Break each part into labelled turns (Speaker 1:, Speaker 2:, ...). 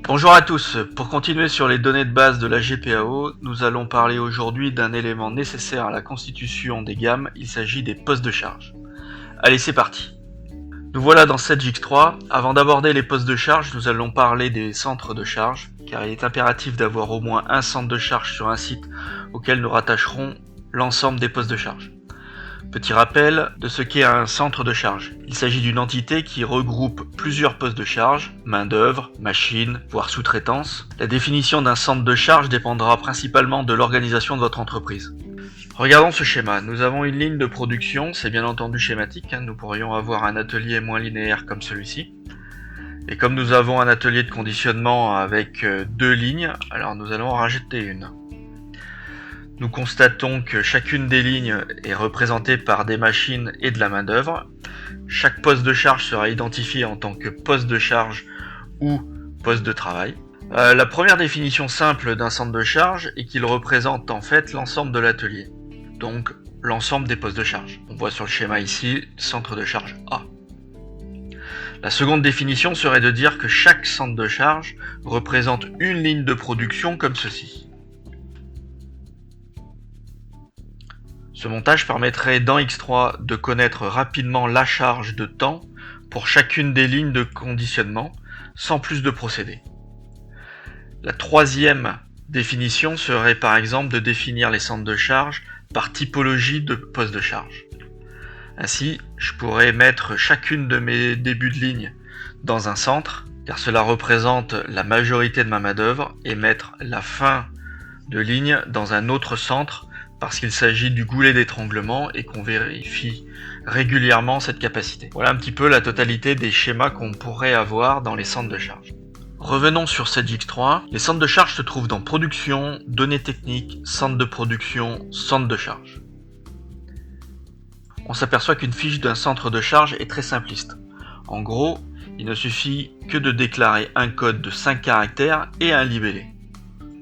Speaker 1: Bonjour à tous, pour continuer sur les données de base de la GPAO, nous allons parler aujourd'hui d'un élément nécessaire à la constitution des gammes, il s'agit des postes de charge. Allez, c'est parti. Nous voilà dans SetGix3. Avant d'aborder les postes de charge, nous allons parler des centres de charge, car il est impératif d'avoir au moins un centre de charge sur un site auquel nous rattacherons l'ensemble des postes de charge. Petit rappel de ce qu'est un centre de charge. Il s'agit d'une entité qui regroupe plusieurs postes de charge, main-d'œuvre, machines, voire sous-traitance. La définition d'un centre de charge dépendra principalement de l'organisation de votre entreprise. Regardons ce schéma. Nous avons une ligne de production, c'est bien entendu schématique, nous pourrions avoir un atelier moins linéaire comme celui-ci. Et comme nous avons un atelier de conditionnement avec deux lignes, alors nous allons en rajouter une. Nous constatons que chacune des lignes est représentée par des machines et de la main-d'œuvre. Chaque poste de charge sera identifié en tant que poste de charge ou poste de travail. La première définition simple d'un centre de charge est qu'il représente en fait l'ensemble de l'atelier, donc l'ensemble des postes de charge. On voit sur le schéma ici, centre de charge A. La seconde définition serait de dire que chaque centre de charge représente une ligne de production comme ceci. Ce montage permettrait dans X3 de connaître rapidement la charge de temps pour chacune des lignes de conditionnement, sans plus de procédés. La troisième définition serait par exemple de définir les centres de charge par typologie de poste de charge. Ainsi, je pourrais mettre chacune de mes débuts de ligne dans un centre, car cela représente la majorité de ma main-d'œuvre, et mettre la fin de ligne dans un autre centre, parce qu'il s'agit du goulet d'étranglement et qu'on vérifie régulièrement cette capacité. Voilà un petit peu la totalité des schémas qu'on pourrait avoir dans les centres de charge. Revenons sur SetGix3. Les centres de charge se trouvent dans production, données techniques, centre de production, centre de charge. On s'aperçoit qu'une fiche d'un centre de charge est très simpliste. En gros, il ne suffit que de déclarer un code de 5 caractères et un libellé.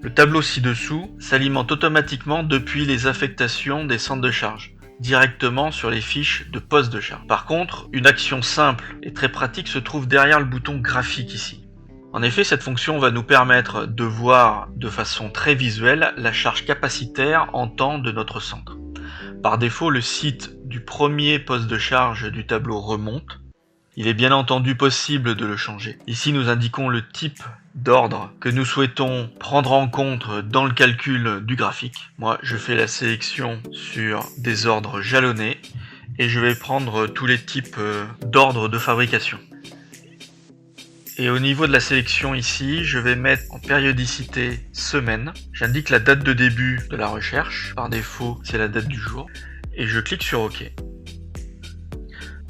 Speaker 1: Le tableau ci-dessous s'alimente automatiquement depuis les affectations des centres de charge, directement sur les fiches de poste de charge. Par contre, une action simple et très pratique se trouve derrière le bouton graphique ici. En effet, cette fonction va nous permettre de voir de façon très visuelle la charge capacitaire en temps de notre centre. Par défaut, le site du premier poste de charge du tableau remonte. Il est bien entendu possible de le changer. Ici, nous indiquons le type d'ordre que nous souhaitons prendre en compte dans le calcul du graphique. Moi, je fais la sélection sur des ordres jalonnés et je vais prendre tous les types d'ordres de fabrication. Et au niveau de la sélection ici, je vais mettre en périodicité semaine. J'indique la date de début de la recherche. Par défaut, c'est la date du jour. Et je clique sur OK.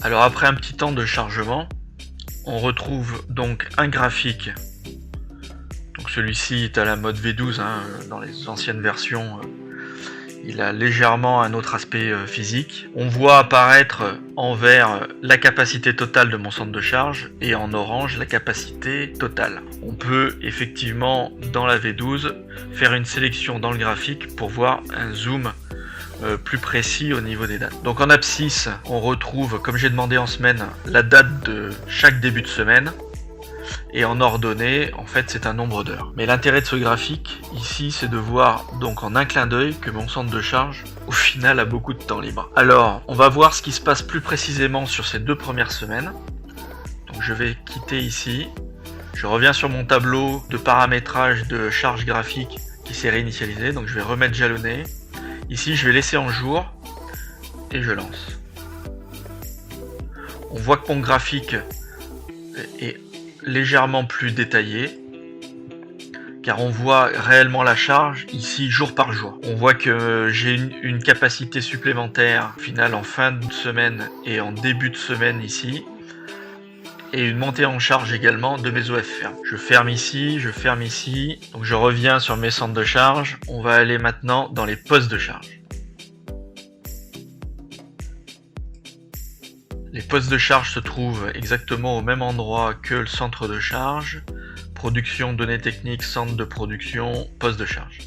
Speaker 1: Alors après un petit temps de chargement, on retrouve donc un graphique. Donc celui-ci est à la mode V12, dans les anciennes versions, il a légèrement un autre aspect physique. On voit apparaître en vert la capacité totale de mon centre de charge et en orange la capacité totale. On peut effectivement dans la V12 faire une sélection dans le graphique pour voir un zoom plus précis au niveau des dates. Donc en abscisse, on retrouve, comme j'ai demandé en semaine, la date de chaque début de semaine. Et en ordonnée, en fait, c'est un nombre d'heures. Mais l'intérêt de ce graphique, ici, c'est de voir donc en un clin d'œil que mon centre de charge, au final, a beaucoup de temps libre. Alors, on va voir ce qui se passe plus précisément sur ces 2 premières semaines. Donc je vais quitter ici. Je reviens sur mon tableau de paramétrage de charge graphique qui s'est réinitialisé. Donc je vais remettre jalonné. Ici, je vais laisser en jour et je lance. On voit que mon graphique est légèrement plus détaillé car on voit réellement la charge ici jour par jour. On voit que j'ai une capacité supplémentaire finale en fin de semaine et en début de semaine ici et une montée en charge également de mes OF fermes. Je ferme ici, donc je reviens sur mes centres de charge. On va aller maintenant dans les postes de charge. Les postes de charge se trouvent exactement au même endroit que le centre de charge. Production, données techniques, centre de production, poste de charge.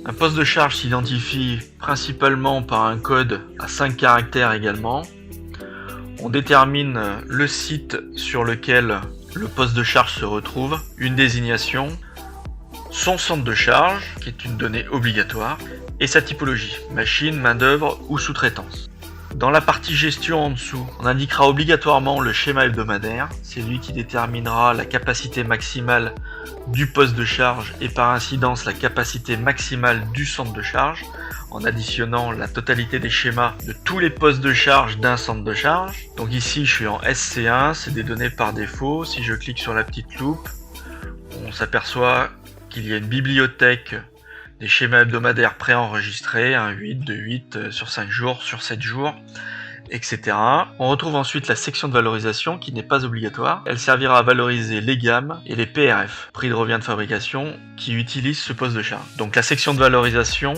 Speaker 1: Un poste de charge s'identifie principalement par un code à 5 caractères également. On détermine le site sur lequel le poste de charge se retrouve, une désignation, son centre de charge, qui est une donnée obligatoire, et sa typologie, machine, main-d'œuvre ou sous-traitance. Dans la partie gestion en dessous, on indiquera obligatoirement le schéma hebdomadaire, c'est lui qui déterminera la capacité maximale du poste de charge et par incidence la capacité maximale du centre de charge, en additionnant la totalité des schémas de tous les postes de charge d'un centre de charge. Donc ici je suis en SC1, c'est des données par défaut. Si je clique sur la petite loupe, on s'aperçoit qu'il y a une bibliothèque des schémas hebdomadaires préenregistrés, 1, 8, 2, 8, sur 5 jours, sur 7 jours, etc. On retrouve ensuite la section de valorisation qui n'est pas obligatoire. Elle servira à valoriser les gammes et les PRF, prix de revient de fabrication, qui utilisent ce poste de charge. Donc la section de valorisation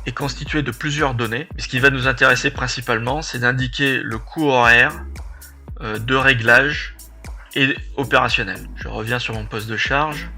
Speaker 1: est constituée de plusieurs données. Mais ce qui va nous intéresser principalement, c'est d'indiquer le coût horaire de réglage et opérationnel. Je reviens sur mon poste de charge.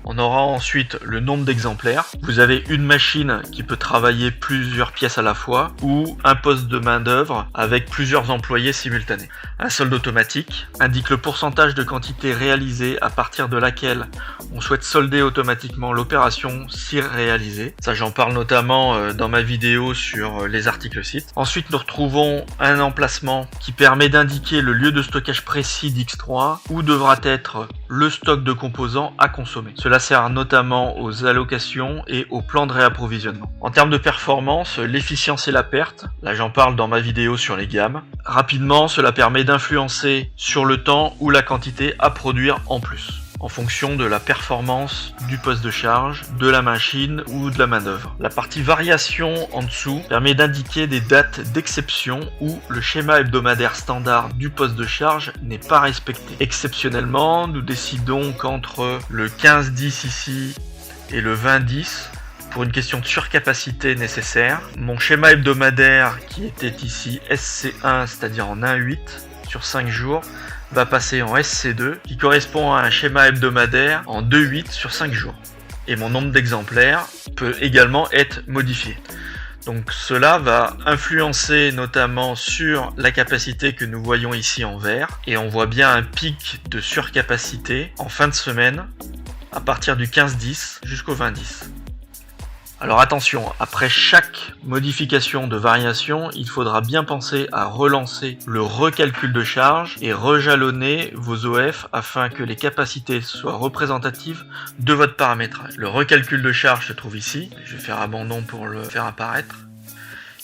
Speaker 1: On aura ensuite le nombre d'exemplaires. Vous avez une machine qui peut travailler plusieurs pièces à la fois ou un poste de main d'œuvre avec plusieurs employés simultanés. Un solde automatique indique le pourcentage de quantité réalisée à partir de laquelle on souhaite solder automatiquement l'opération si réalisée. Ça, j'en parle notamment dans ma vidéo sur les articles sites. Ensuite, nous retrouvons un emplacement qui permet d'indiquer le lieu de stockage précis d'X3 où devra être le stock de composants à consommer. Cela sert notamment aux allocations et au plan de réapprovisionnement. En termes de performance, l'efficience et la perte, là j'en parle dans ma vidéo sur les gammes. Rapidement, cela permet d'influencer sur le temps ou la quantité à produire en plus, en fonction de la performance du poste de charge, de la machine ou de la main d'œuvre. La partie variation en dessous permet d'indiquer des dates d'exception où le schéma hebdomadaire standard du poste de charge n'est pas respecté. Exceptionnellement, nous décidons qu'entre le 15-10 ici et le 20-10, pour une question de surcapacité nécessaire, mon schéma hebdomadaire qui était ici SC1, c'est-à-dire en 1-8 sur 5 jours, va passer en SC2 qui correspond à un schéma hebdomadaire en 2-8 sur 5 jours. Et mon nombre d'exemplaires peut également être modifié. Donc cela va influencer notamment sur la capacité que nous voyons ici en vert. Et on voit bien un pic de surcapacité en fin de semaine à partir du 15-10 jusqu'au 20-10. Alors attention, après chaque modification de variation, il faudra bien penser à relancer le recalcul de charge et rejalonner vos OF afin que les capacités soient représentatives de votre paramétrage. Le recalcul de charge se trouve ici, je vais faire abandon pour le faire apparaître.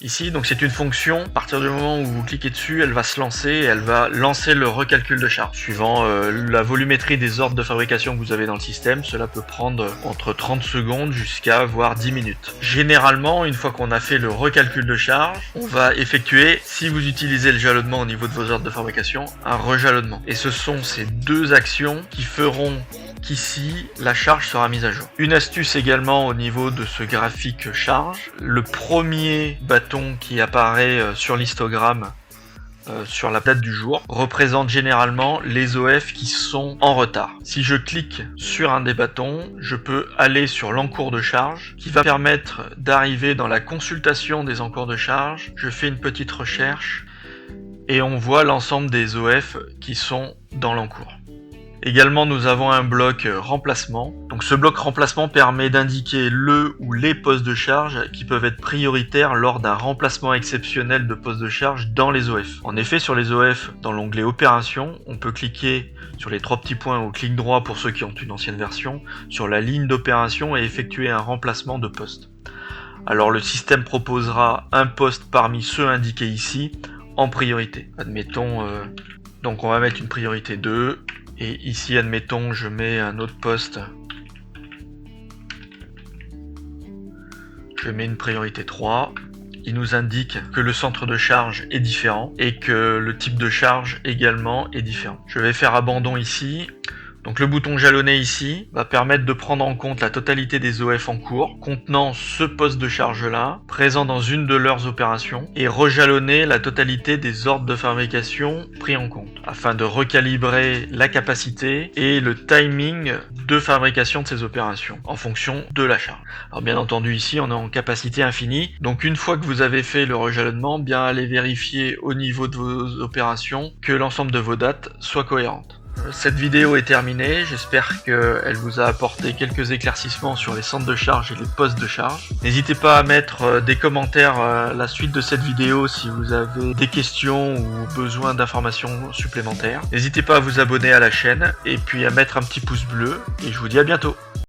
Speaker 1: Ici, donc c'est une fonction, à partir du moment où vous cliquez dessus, elle va se lancer et elle va lancer le recalcul de charge. Suivant la volumétrie des ordres de fabrication que vous avez dans le système, cela peut prendre entre 30 secondes jusqu'à voire 10 minutes. Généralement, une fois qu'on a fait le recalcul de charge, on va effectuer, si vous utilisez le jalonnement au niveau de vos ordres de fabrication, un rejalonnement. Et ce sont ces deux actions qui feront qu'ici la charge sera mise à jour. Une astuce également au niveau de ce graphique charge, le premier bâton qui apparaît sur l'histogramme sur la date du jour représente généralement les OF qui sont en retard. Si je clique sur un des bâtons, je peux aller sur l'encours de charge qui va permettre d'arriver dans la consultation des encours de charge. Je fais une petite recherche et on voit l'ensemble des OF qui sont dans l'encours. Également, nous avons un bloc remplacement. Donc ce bloc remplacement permet d'indiquer le ou les postes de charge qui peuvent être prioritaires lors d'un remplacement exceptionnel de postes de charge dans les OF. En effet, sur les OF, dans l'onglet Opération, on peut cliquer sur les trois petits points au clic droit pour ceux qui ont une ancienne version, sur la ligne d'opération et effectuer un remplacement de poste. Alors le système proposera un poste parmi ceux indiqués ici en priorité. Admettons, donc on va mettre une priorité 2. Et ici, admettons, je mets un autre poste. Je mets une priorité 3. Il nous indique que le centre de charge est différent et que le type de charge également est différent. Je vais faire abandon ici. Donc le bouton jalonné ici va permettre de prendre en compte la totalité des OF en cours contenant ce poste de charge là, présent dans une de leurs opérations, et rejalonner la totalité des ordres de fabrication pris en compte, afin de recalibrer la capacité et le timing de fabrication de ces opérations en fonction de la charge. Alors bien entendu ici on est en capacité infinie, donc une fois que vous avez fait le rejalonnement, bien allez vérifier au niveau de vos opérations que l'ensemble de vos dates soit cohérente. Cette vidéo est terminée, j'espère qu'elle vous a apporté quelques éclaircissements sur les centres de charge et les postes de charge. N'hésitez pas à mettre des commentaires à la suite de cette vidéo si vous avez des questions ou besoin d'informations supplémentaires. N'hésitez pas à vous abonner à la chaîne et puis à mettre un petit pouce bleu et je vous dis à bientôt.